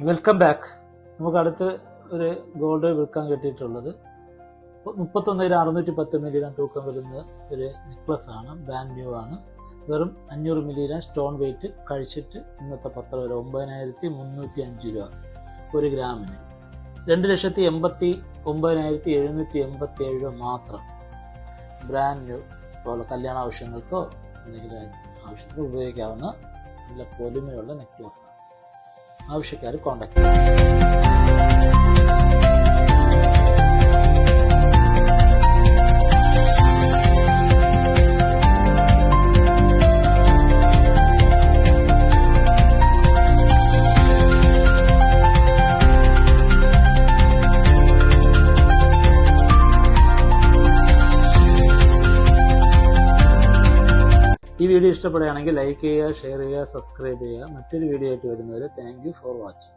Welcome back. നമുക്ക് അടുത്ത് ഒരു ഗോൾഡ് വിൽക്കാൻ കിട്ടിയിട്ടുള്ളത് 31,610 മില്ലിഗ്രാം തൂക്കം വരുന്ന ഒരു നെക്ലസ് ആണ്. ബ്രാൻഡ് ന്യൂ ആണ്. വെറും 500 മില്ലിഗ്രാം സ്റ്റോൺ വെയിറ്റ് കഴിച്ചിട്ട് ഇന്നത്തെ പത്രം വരെ 9,305 രൂപ ഒരു ഗ്രാമിന്. 2,89,787 രൂപ മാത്രം. ബ്രാൻഡ് ന്യൂ പോലെ കല്യാണ ആവശ്യങ്ങൾക്കോ എന്തെങ്കിലും ആവശ്യത്തിന് ഉപയോഗിക്കാവുന്ന നല്ല പൊലിമയുള്ള നെക്ലസ് ആണ്. ആവശ്യക്കാർ കോൺടാക്ട് ചെയ്യാം. ഈ വീഡിയോ ഇഷ്ടപ്പെടുകയാണെങ്കിൽ ലൈക്ക് ചെയ്യുക, ഷെയർ ചെയ്യുക, സബ്സ്ക്രൈബ് ചെയ്യുക. മറ്റൊരു വീഡിയോ ആയിട്ട് വരുന്നവരെ താങ്ക് യു ഫോർ വാച്ചിങ്.